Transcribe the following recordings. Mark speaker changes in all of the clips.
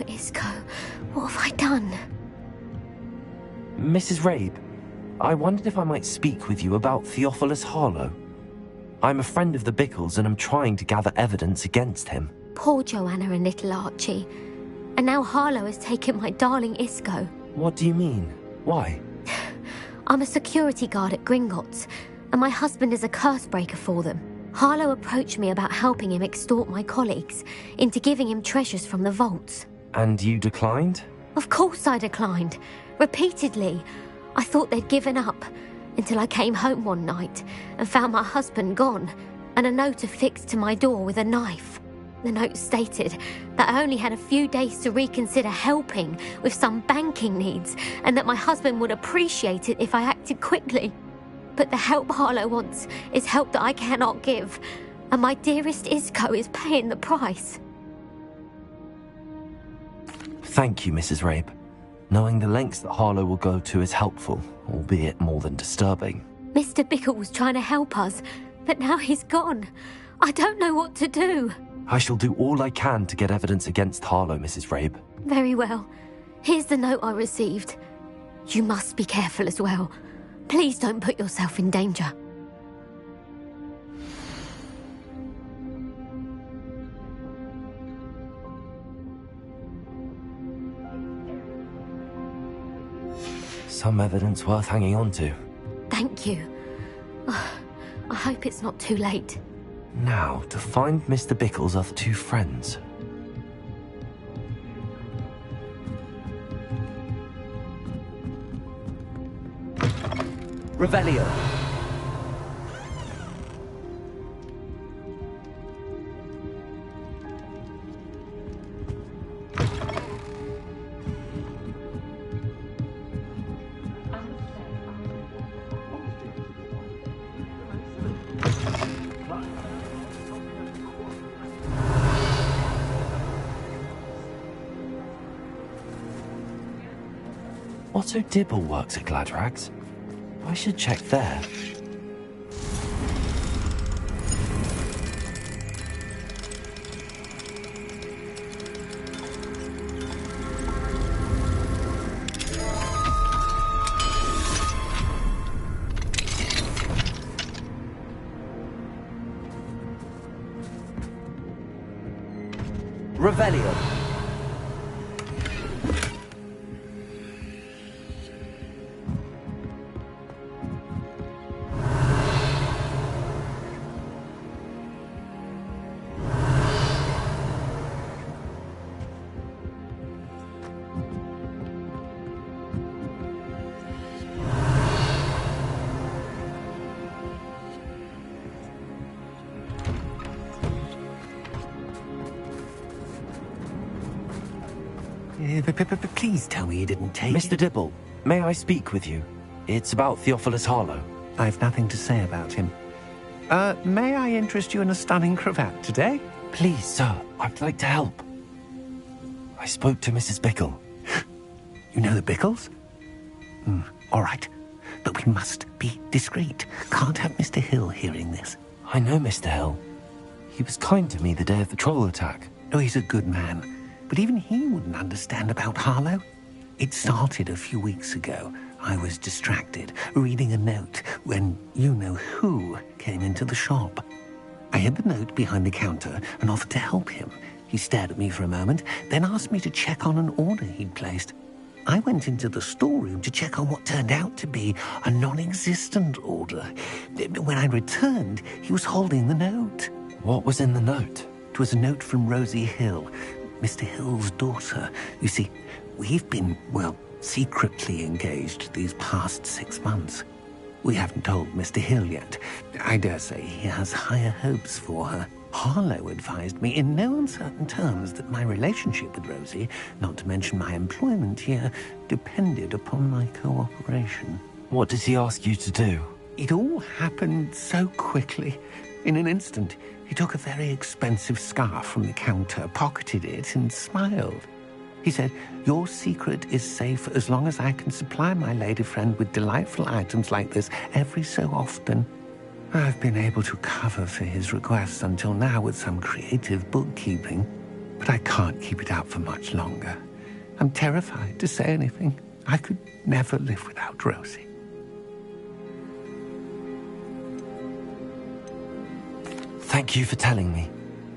Speaker 1: Isco, what have I done?
Speaker 2: Mrs. Rabe, I wondered if I might speak with you about Theophilus Harlow. I'm a friend of the Bickles and I'm trying to gather evidence against him.
Speaker 1: Poor Joanna and little Archie. And now Harlow has taken my darling Isco.
Speaker 2: What do you mean? Why?
Speaker 1: I'm a security guard at Gringotts, and my husband is a curse breaker for them. Harlow approached me about helping him extort my colleagues into giving him treasures from the vaults.
Speaker 2: And you declined?
Speaker 1: Of course I declined. Repeatedly. I thought they'd given up, until I came home one night and found my husband gone, and a note affixed to my door with a knife. The note stated that I only had a few days to reconsider helping with some banking needs, and that my husband would appreciate it if I acted quickly. But the help Harlow wants is help that I cannot give, and my dearest Isco is paying the price.
Speaker 2: Thank you, Mrs. Rabe. Knowing the lengths that Harlow will go to is helpful, albeit more than disturbing.
Speaker 1: Mr. Bickle was trying to help us, but now he's gone. I don't know what to do.
Speaker 2: I shall do all I can to get evidence against Harlow, Mrs. Rabe.
Speaker 1: Very well. Here's the note I received. You must be careful as well. Please don't put yourself in danger.
Speaker 2: Some evidence worth hanging on to.
Speaker 1: Thank you. I hope it's not too late.
Speaker 2: Now, to find Mr. Bickle's other two friends. Revelio. Otto Dibble works at Gladrags. I should check there. Revelio.
Speaker 3: Please tell me you didn't take
Speaker 2: Mr. Dibble, may I speak with you? It's about Theophilus Harlow.
Speaker 3: I've nothing to say about him. May I interest you in a stunning cravat today?
Speaker 2: Please, sir, I'd like to help. I spoke to Mrs. Bickle.
Speaker 3: You know the Bickles? All right. But we must be discreet. Can't have Mr. Hill hearing this.
Speaker 2: I know Mr. Hill. He was kind to me the day of the troll attack.
Speaker 3: Oh, he's a good man. But even he wouldn't understand about Harlow. It started a few weeks ago. I was distracted, reading a note, when you-know-who came into the shop. I hid the note behind the counter and offered to help him. He stared at me for a moment, then asked me to check on an order he'd placed. I went into the storeroom to check on what turned out to be a non-existent order. When I returned, he was holding the note.
Speaker 2: What was in the note?
Speaker 3: It was a note from Rosie Hill, Mr. Hill's daughter. You see, we've been, secretly engaged these past 6 months. We haven't told Mr. Hill yet. I dare say he has higher hopes for her. Harlow advised me in no uncertain terms that my relationship with Rosie, not to mention my employment here, depended upon my cooperation.
Speaker 2: What does he ask you to do?
Speaker 3: It all happened so quickly. In an instant, he took a very expensive scarf from the counter, pocketed it, and smiled. He said, "Your secret is safe as long as I can supply my lady friend with delightful items like this every so often." I've been able to cover for his requests until now with some creative bookkeeping. but I can't keep it out for much longer. I'm terrified to say anything. I could never live without Rosie.
Speaker 2: Thank you for telling me.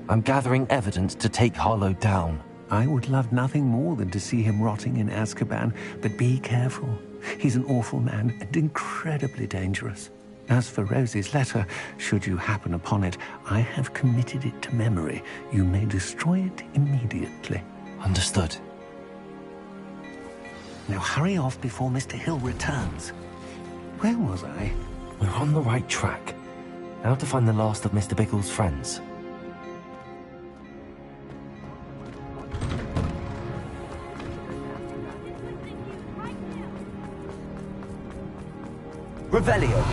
Speaker 2: I'm gathering evidence to take Harlow down.
Speaker 3: I would love nothing more than to see him rotting in Azkaban, but be careful. He's an awful man and incredibly dangerous. As for Rosie's letter, should you happen upon it, I have committed it to memory. You may destroy it immediately.
Speaker 2: Understood.
Speaker 3: Now hurry off before Mr. Hill returns. Where was I?
Speaker 2: We're on the right track. Now to find the last of Mr. Bickle's friends. Revelio.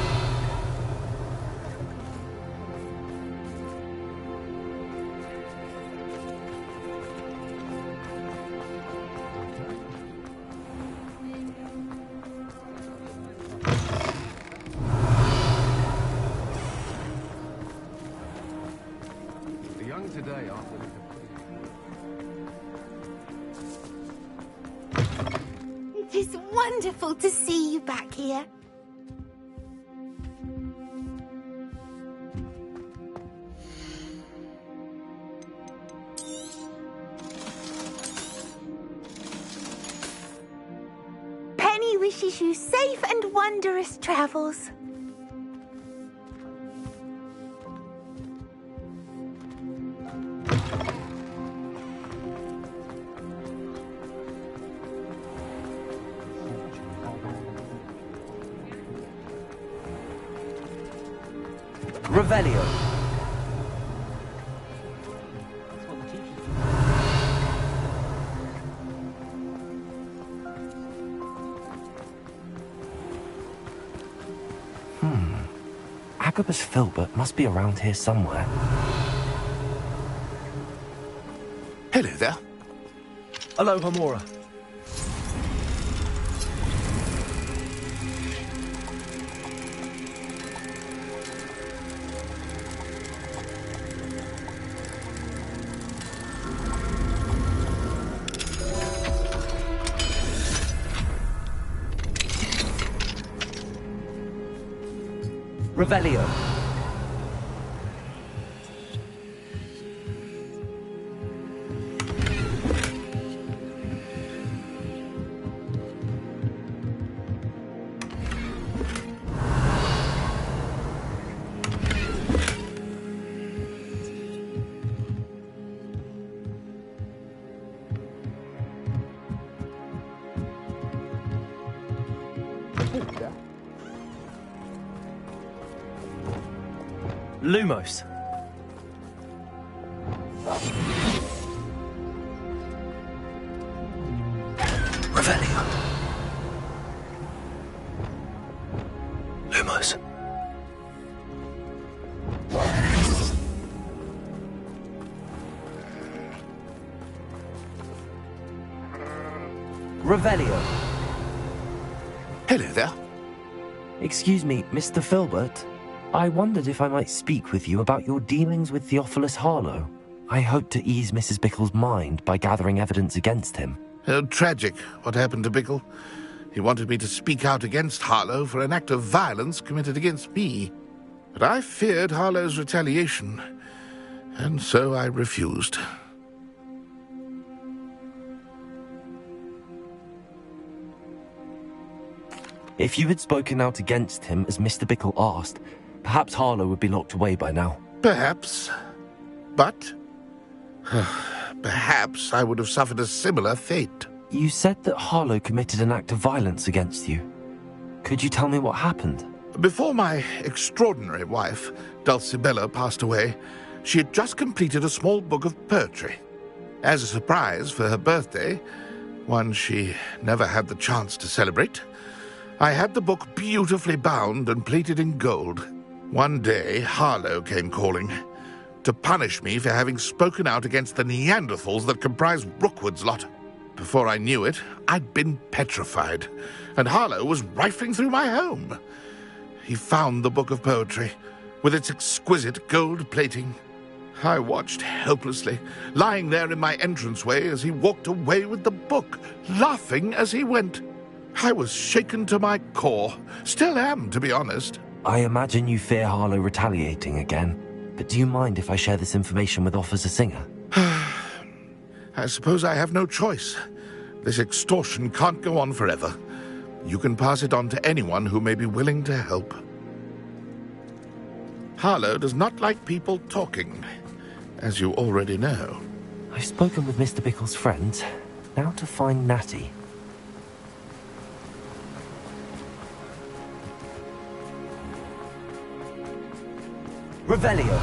Speaker 4: The young today are...
Speaker 5: It is wonderful to see you back here. Penny wishes you safe and wondrous travels.
Speaker 2: Revelio. Agabus Filbert must be around here somewhere.
Speaker 4: Hello there.
Speaker 2: Hello, Hamora. Revelio. Lumos. Revelio. Lumos. Revelio.
Speaker 4: Hello there.
Speaker 2: Excuse me, Mr. Filbert. I wondered if I might speak with you about your dealings with Theophilus Harlow. I hope to ease Mrs. Bickle's mind by gathering evidence against him.
Speaker 4: Oh, tragic, what happened to Bickle. He wanted me to speak out against Harlow for an act of violence committed against me. But I feared Harlow's retaliation, and so I refused.
Speaker 2: If you had spoken out against him as Mr. Bickle asked, perhaps Harlow would be locked away by now.
Speaker 4: Perhaps. But perhaps I would have suffered a similar fate.
Speaker 2: You said that Harlow committed an act of violence against you. Could you tell me what happened?
Speaker 4: Before my extraordinary wife, Dulcibella, passed away, she had just completed a small book of poetry. As a surprise for her birthday, one she never had the chance to celebrate, I had the book beautifully bound and plated in gold. One day, Harlow came calling to punish me for having spoken out against the Neanderthals that comprised Rookwood's lot. Before I knew it, I'd been petrified, and Harlow was rifling through my home. He found the book of poetry, with its exquisite gold plating. I watched helplessly, lying there in my entranceway as he walked away with the book, laughing as he went. I was shaken to my core. Still am, to be honest.
Speaker 2: I imagine you fear Harlow retaliating again, but do you mind if I share this information with Officer Singer?
Speaker 4: I suppose I have no choice. This extortion can't go on forever. You can pass it on to anyone who may be willing to help. Harlow does not like people talking, as you already know.
Speaker 2: I've spoken with Mr. Bickle's friends. Now to find Natty. Revelio.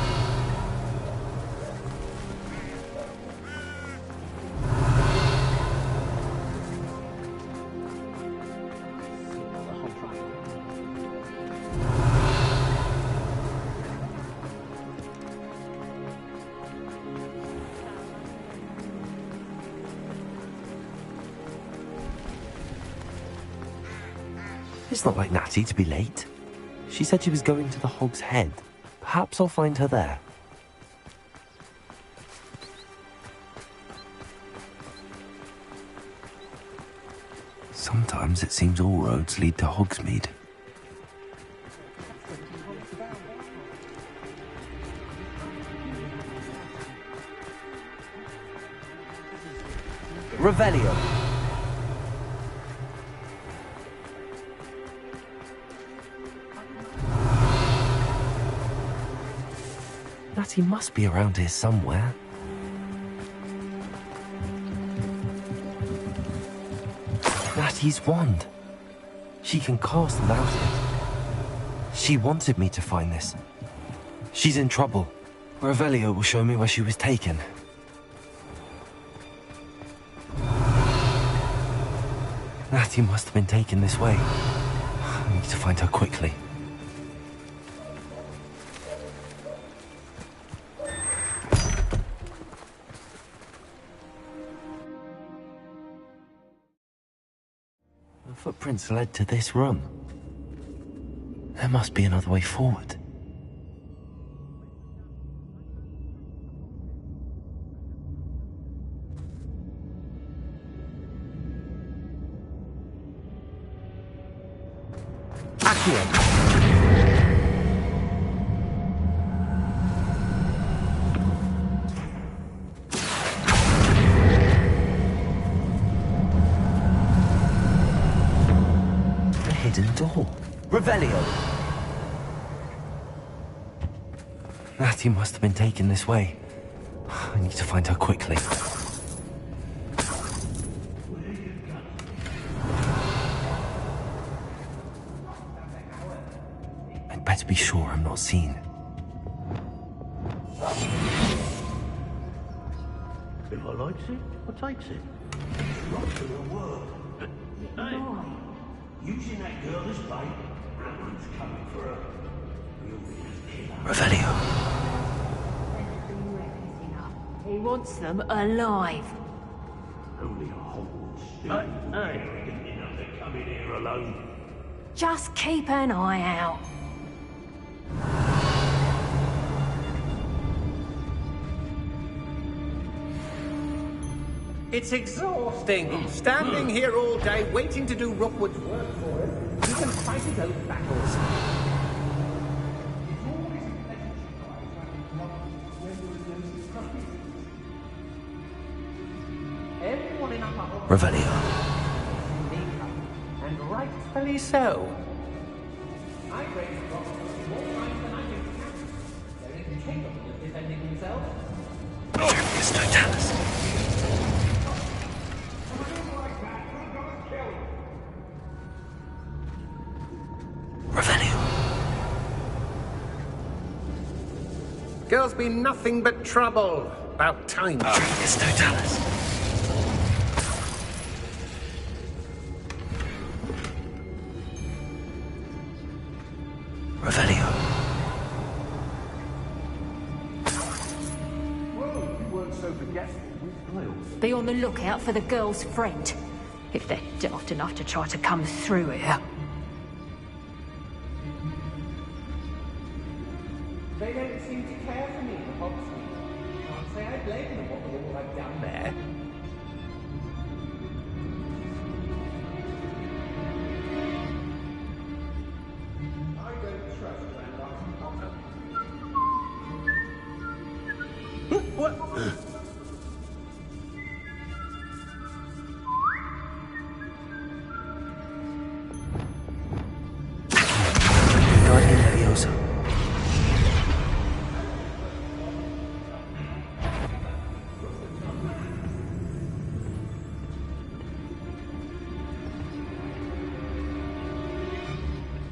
Speaker 2: It's not like Natty to be late. She said she was going to the Hog's Head. Perhaps I'll find her there. Sometimes it seems all roads lead to Hogsmeade. Revelio. Natty must be around here somewhere. Natty's wand. She can cast without it. She wanted me to find this. She's in trouble. Revelio will show me where she was taken. Natty must have been taken this way. I need to find her quickly. The footprints led to this room. There must be another way forward. Accio! Hidden door. Revelio! Natty must have been taken this way. I need to find her quickly. I'd better be sure I'm not seen.
Speaker 6: If I likes it, I takes it. Not to the word. Hey. Using that girl as bait, everyone's coming for her.
Speaker 2: Revelio.
Speaker 7: He wants them alive.
Speaker 6: Only a Hogwarts student enough to come in here alone.
Speaker 7: Just keep an eye out.
Speaker 3: It's exhausting, standing here all day waiting to do Rookwood's work for him. He can fight his own battles. Everyone in Upper
Speaker 2: Revelio.
Speaker 3: and rightfully so. I've raised Rookwood more times than I can count. They're incapable of defending themselves.
Speaker 2: Terminus Totalis. Revelio.
Speaker 3: Girl's been nothing but trouble. About time.
Speaker 2: Terminus Totalis. Revelio.
Speaker 6: Well, you weren't so forgetful with Wales.
Speaker 7: Be on the lookout for the girl's friend, if they're daft enough to try to come through here.
Speaker 3: They don't seem to care for me, the Hogsmeade. can't say I blame them what all I've done there. I don't trust Randolph.
Speaker 6: What?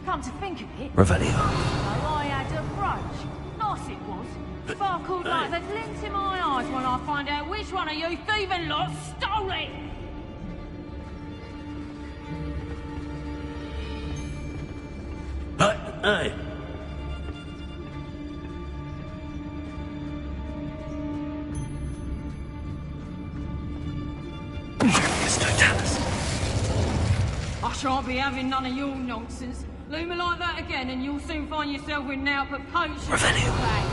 Speaker 7: Come to think of it,
Speaker 2: Revelio.
Speaker 7: oh, I had a brooch. Nice it was. Sparkled like the glint in my eyes when I find out which one of you thieving lot stole it.
Speaker 6: Hey.
Speaker 7: I shan't be having none of your nonsense. Leave me like that again and you'll soon find yourself with naught but potions.
Speaker 2: Revelio.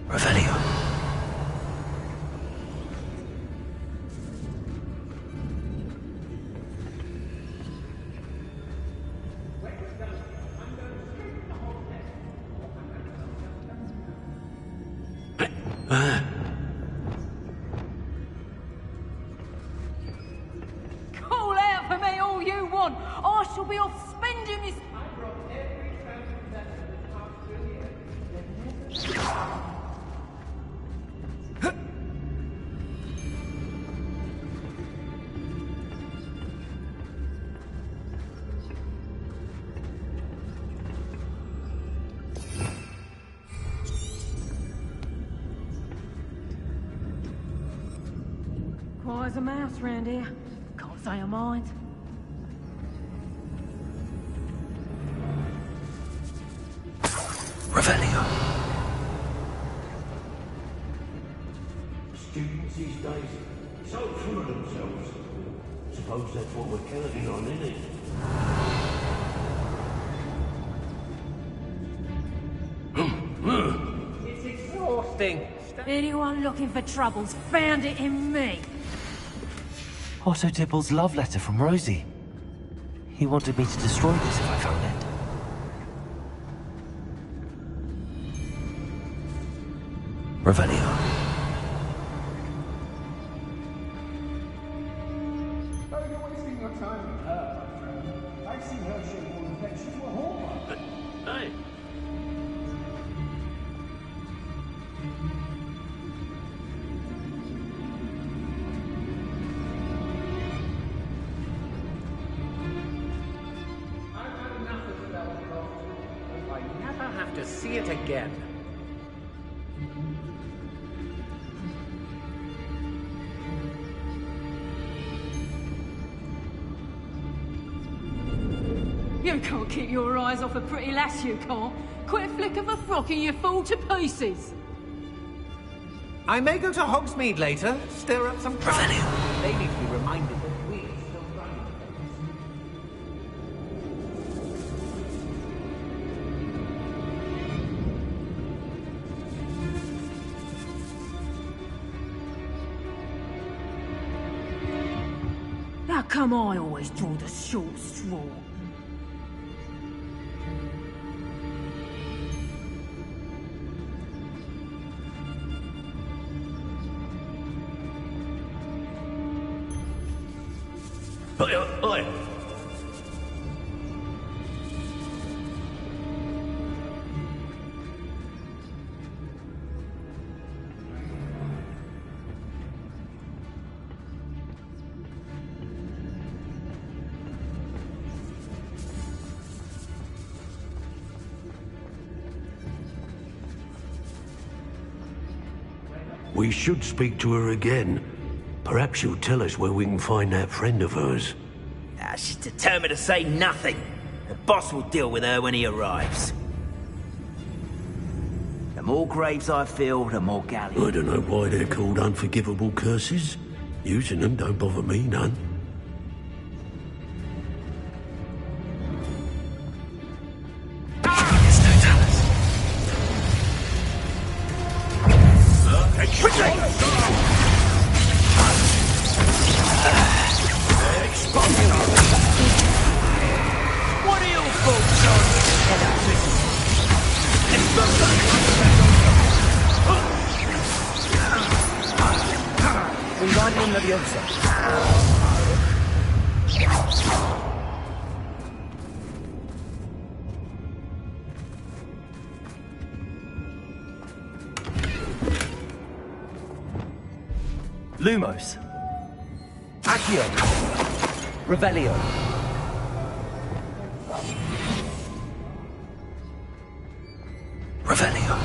Speaker 2: Revelio.
Speaker 7: Call out for me all you want. I shall be off spending this. Quiet as a mouse round here. Can't say I mind.
Speaker 2: Revelio.
Speaker 6: Students these days, so full of themselves. Suppose that's what we're counting on, isn't it?
Speaker 3: It's exhausting.
Speaker 7: Anyone looking for troubles found it in me.
Speaker 2: Otto Dibble's love letter from Rosie. He wanted me to destroy this if I found it. Revelio.
Speaker 3: Oh, you're wasting your time with her, my friend. I've seen her show more affection to a hallmark.
Speaker 6: Hey.
Speaker 3: I've had enough of Spellcraft. I never have to see it again.
Speaker 7: You can't keep your eyes off a pretty lass, you can't. Quick flick of a frock and you fall to pieces.
Speaker 3: I may go to Hogsmeade later, stir up some trouble.
Speaker 2: Revelio.
Speaker 3: They need to be reminded that we're still running
Speaker 7: How come I always draw the short straw?
Speaker 6: Oi, oi. We should speak to her again. Perhaps she'll tell us where we can find that friend of hers.
Speaker 8: She's determined to say nothing. The boss will deal with her when he arrives. The more graves I fill, the more galleons.
Speaker 6: I don't know why they're called unforgivable curses. Using them don't bother me none.
Speaker 2: There's no Dallas.
Speaker 8: What are your thoughts on Wingardium Leviosa.
Speaker 2: Lumos. Accio. Revelio. Revelio.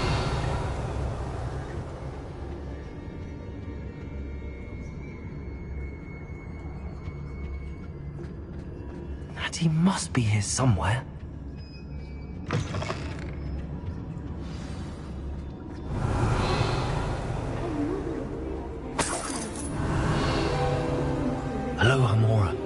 Speaker 2: Natty must be here somewhere. Hello, Amora.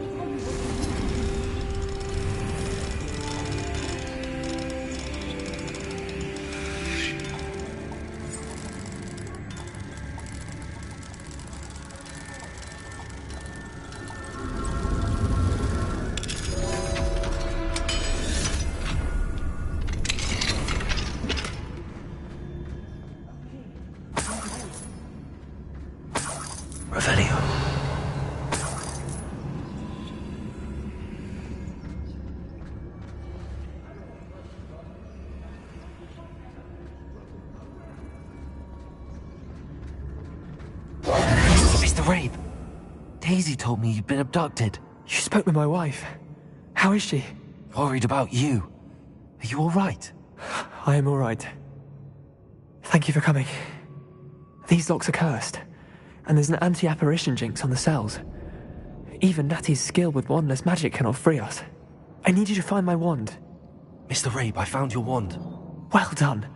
Speaker 2: Revelio. Mr. Rabe, Daisy told me you'd been abducted.
Speaker 9: You spoke with my wife. How is she?
Speaker 2: Worried about you. Are you all right?
Speaker 9: I am all right. Thank you for coming. These locks are cursed, and there's an anti-apparition jinx on the cells. Even Natty's skill with wandless magic cannot free us. I need you to find my wand.
Speaker 2: Mr. Rabe, I found your wand.
Speaker 9: Well done.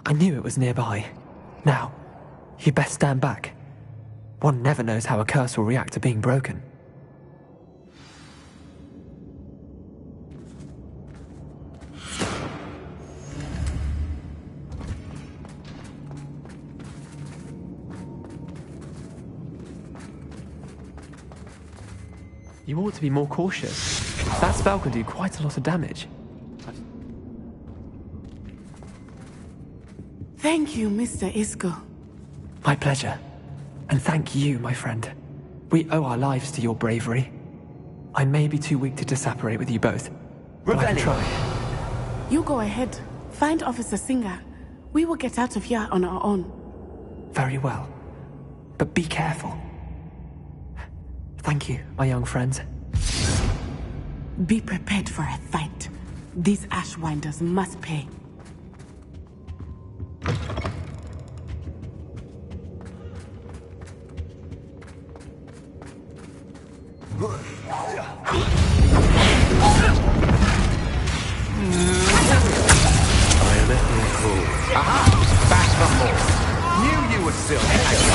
Speaker 9: I knew it was nearby. Now, you best stand back. One never knows how a curse will react to being broken. You ought to be more cautious. That spell can do quite a lot of damage.
Speaker 10: Thank you, Mr. Isco.
Speaker 9: My pleasure. And thank you, my friend. We owe our lives to your bravery. I may be too weak to disapparate with you both, but I can try.
Speaker 10: You go ahead. Find Officer Singer. We will get out of here on our own.
Speaker 9: Very well. But be careful. Thank you, my young friends.
Speaker 10: Be prepared for a fight. These Ashwinders must pay.
Speaker 3: Aha! Back the horse. Knew you were still Accio.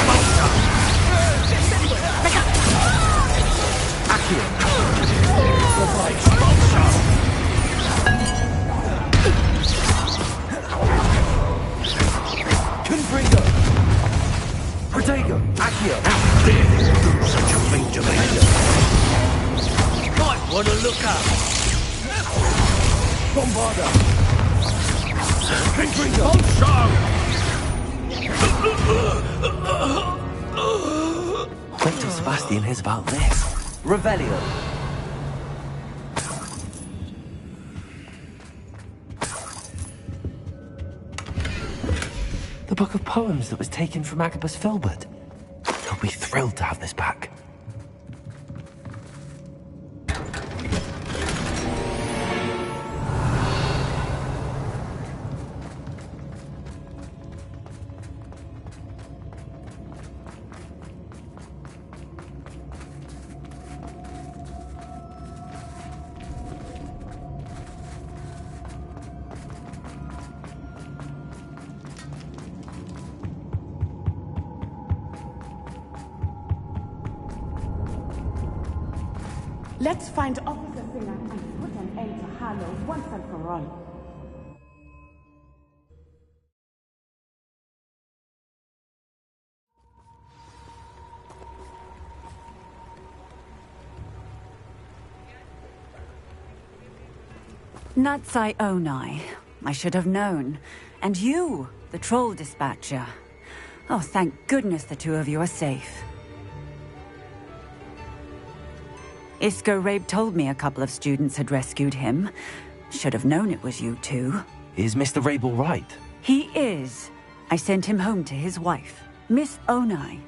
Speaker 2: Confringo. Protego. Accio.
Speaker 6: How dare you do such a thing to me?
Speaker 8: Might want to look up.
Speaker 2: Bombarda.
Speaker 6: Confringo.
Speaker 2: Wait till Sebastian hears about this. Revelio. The book of poems that was taken from Agabus Filbert. He'll be thrilled to have this back.
Speaker 10: Let's find Officer Singer and put an end to Harlow once and for all.
Speaker 11: Natsai Onai. I should have known. And you, the troll dispatcher. Oh, thank goodness the two of you are safe. Isco Rabe told me a couple of students had rescued him. Should have known it was you two.
Speaker 2: Is Mr. Rabe all right?
Speaker 11: He is. I sent him home to his wife. Miss Onai,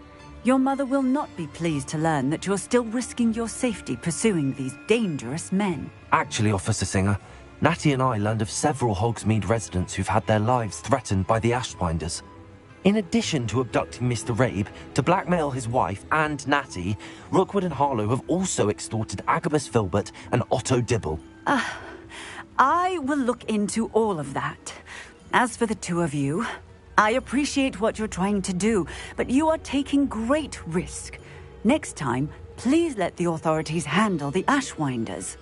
Speaker 11: your mother will not be pleased to learn that you're still risking your safety pursuing these dangerous men.
Speaker 2: Actually, Officer Singer, Natty and I learned of several Hogsmeade residents who've had their lives threatened by the Ashwinders. In addition to abducting Mr. Rabe to blackmail his wife and Natty, Rookwood and Harlow have also extorted Agabus Filbert and Otto Dibble.
Speaker 11: I will look into all of that. As for the two of you, I appreciate what you're trying to do, but you are taking great risk. Next time, please let the authorities handle the Ashwinders.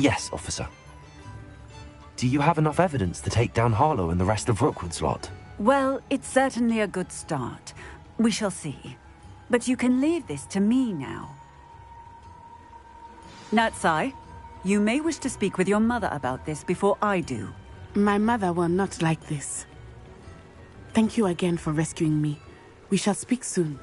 Speaker 2: Yes, officer. Do you have enough evidence to take down Harlow and the rest of Rookwood's lot?
Speaker 11: Well, it's certainly a good start. We shall see. But you can leave this to me now. Natsai, you may wish to speak with your mother about this before I do.
Speaker 10: My mother will not like this. Thank you again for rescuing me. We shall speak soon.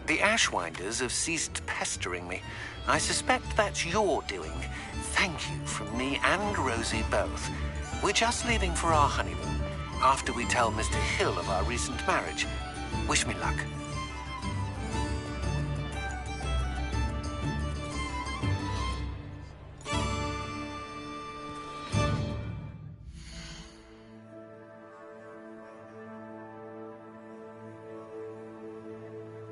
Speaker 3: The Ashwinders have ceased pestering me. I suspect that's your doing. Thank you from me and Rosie both. We're just leaving for our honeymoon, after we tell Mr. Hill of our recent marriage. Wish me luck.